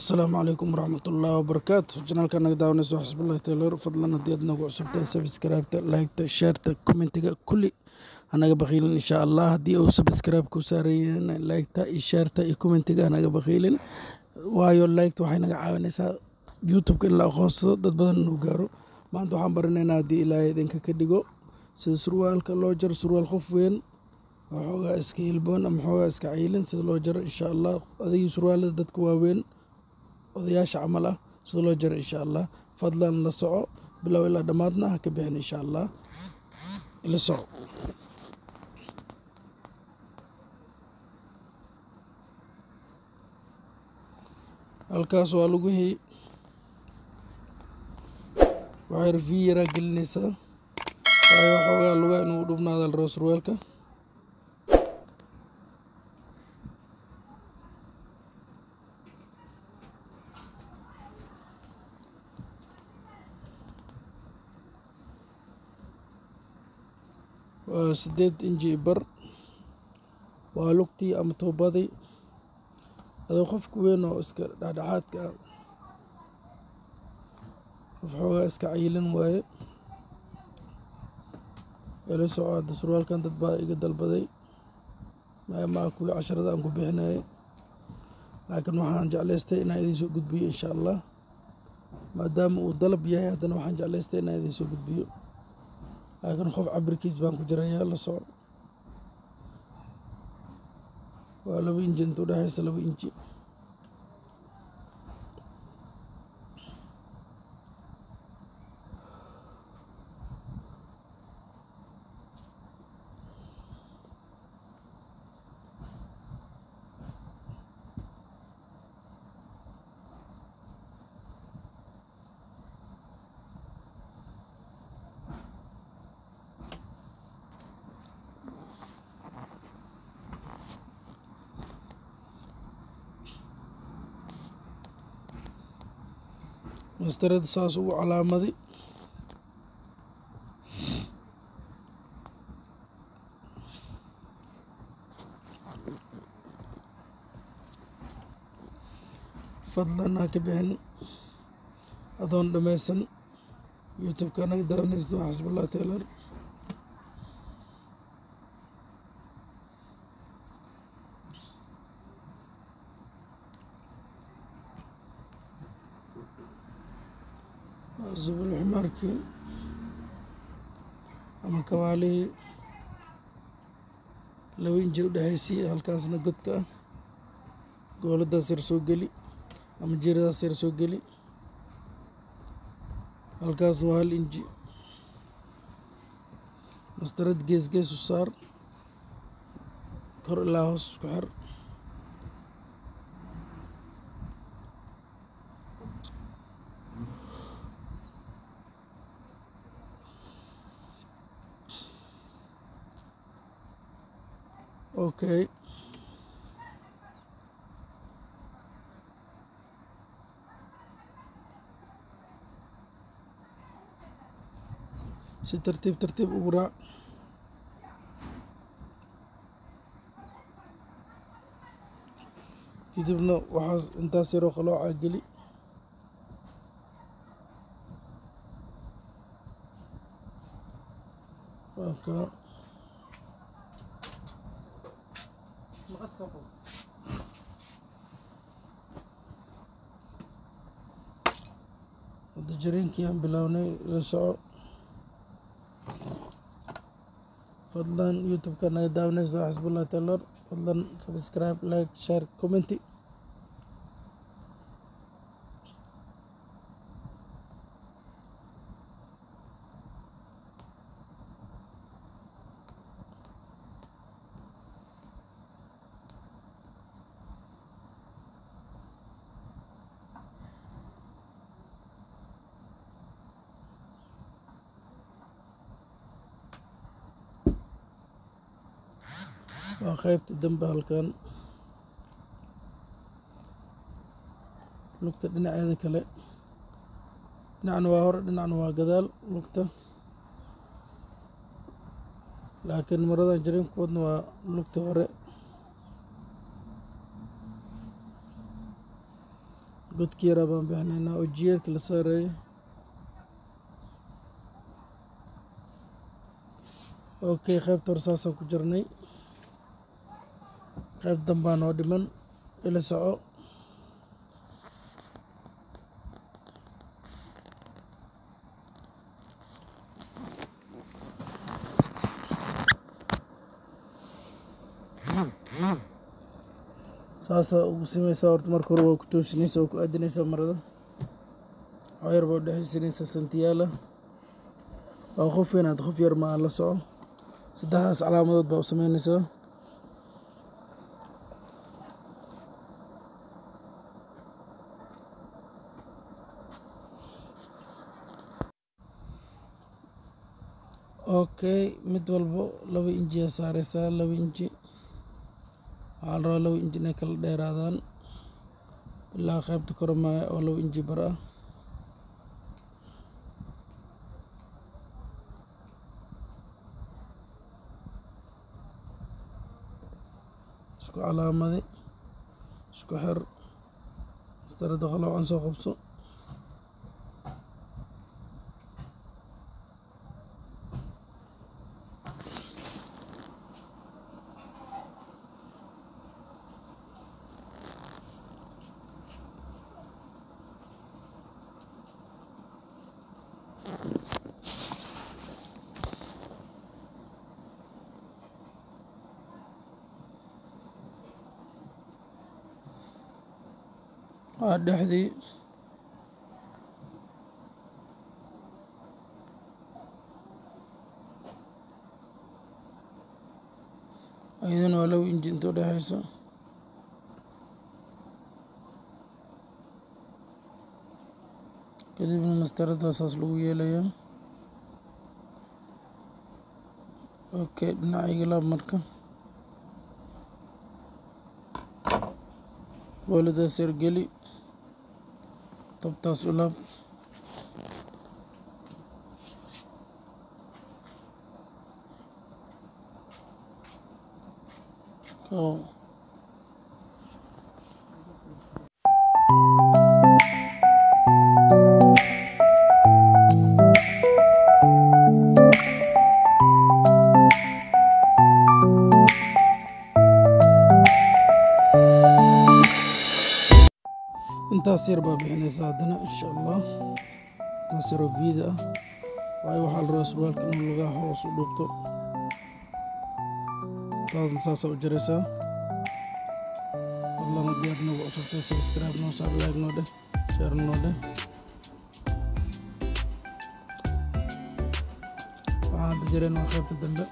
السلام عليكم ورحمة الله وبركاته. جنال كان داونس وحسب الله تيلر فضلا ديادنا وعصبتا سبسكرايبتا لايكتا شيرتا كومنتيغا كلي أنا بخيلن إن شاء الله هدي أو سبسكرايب كوساريين لايكتا شيرتا كومنتيغا أنا بخيلن وايو لايكتا وحينا عاونيسا يوتيوب كن لا خاصة dad badan inuu gaaro maanta waxaan baranaynaa haddii ilaahay idinka ka dhigo sida surwaalka loo jaro surwaal qof weyn oo xoogaa iska hilboon ama xoogaa iska ciilin sida loo jaro insha allah adigii surwaalada dadka waaweyn odayaasha camal ah sida loo jaro insha allah fadlan la soco bilow ilaa dhammaadna ha ka bixin insha allah ila soco halkaas waa lugihii waxay rafii yaraa gelinaysaa waayo waxoogaa lugaa inuu dhubnaada la rabo surwaalka waa 8 inji bar waa lugtii ama toobadii adoo qofka weyn oo iska dhexdhexaadka ah qof xoogaa iska ciilin waaye ila soco hadda surwaalkan dad baa iga dalbaday maa kuwii casharada aan ku bixinayay laakiin waxaan jeclaystay inaan idiin soo gudbiyo insha allah maadaama uu dalab yahay haddana waxaan jeclaystay inaan idiin soo gudbiyo laakiin qof cabirkiis baan ku jirayaa la soco waa 2 inji inta u dhexaysa 2 inji mastarada saas ugu calaamadi fadlan ha ka bixin adoon dhammaysan youtube-ka anaga daawaneysna waa xasbullah taylor zubul ximaarkii ama kawaalihii 2 inji u dhexaysay halkaasna godka ah gooladaas yar soo geli ama jiiradaas yar soo geli halkaasna waa 1 inji mastarad gees u saar kor ilaa hoos isku xir okay si tartiib ugu raac kadibna waxaas intaas yaroo qalooca geli waaka hadda jariinkii aan bilownay la soco fadlan youtube-ka naga daawanaysa waa xasbullah taylor fadlan subscribe like share commenti waa qaybta dambe halkan lugta dhinaceeda kale dhinacna waa hore dhinacna waa gadaal lugta laakiin maradan jarinkoodna waa lugta hore godkii yaraa baan bixinaynaa oo jiyeerka la saarayay. Okay, qaybta hore saasaan ku jirnay, qayb dambaa noo dhiman, ila soco. saasaa ugu samaysaa. Horta marka hore waa ku toosinaysaa, waa ku aadinaysaa marada, yar baa udhexaysanaysaa santiyaala. waa qof inaad qof yar ma aan la soco. saddexdaas calaamadood baa u samaynaysaa. Okay, mid walbo 2 inji aa saaraysaa. 2 inji waxaa la rabaa 2 inji inay kala dheeraadaan ilaa qaybta kore maya oo 2 inji bar ah. isku calaamadi, isku xir, mastarada qaloocan soo qabso. waa dhexdii ayadana waa 2 inji inta udhexaysa. kadibna mastarada saas lagu yeelayaa. Okay, dhinacayga laab marka booladaas yar geli, tabtaas u laab. intaas yar baa bixinaysaa haddana insha allah. intaas yaroo viida ah waayo waxaa la rabaa surwaalka inuu lugaha hoos u dhubto. taasna saasaa u jaraysaa. fadlan haddii aad nagu cusubtay subscribe noo saar, like noo dheh, share noo dheh. waxaan hadda jareen waa qaybta dambe.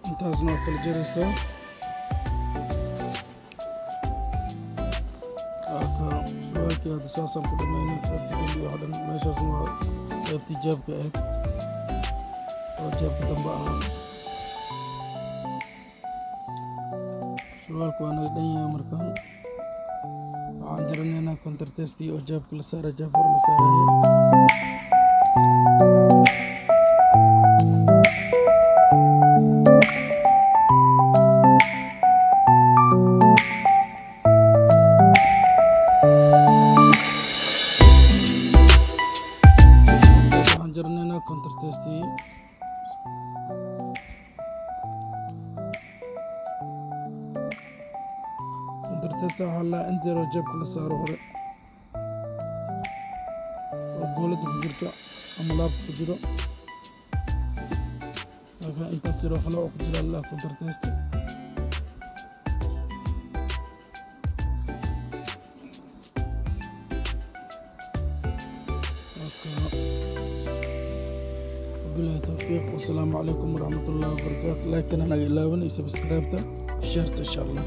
intaasna waa kala jaraysaa. surwaalkii hadda saasaan ku dhamaynay. qaybta dambe wax dhan meeshaasna waa qaybtii jaabka ahayd oo jaabka dambe ahaa. surwaalka waa naga dhan yahay markaan. waxaan jaranaynaa countertestii oo jaabka la saaray, jaab hor la saaraya. countertestii waxaa la inta yaroo jaabka la saaro hore oo boolada ku jirto ama laabka ku jiro. marka intaas yaroo qalooc ku jira la countertesti. بالله التوفيق والسلام عليكم ورحمة الله وبركاته. لايك أنا إلى سبسكرايب شيرت إن شاء الله.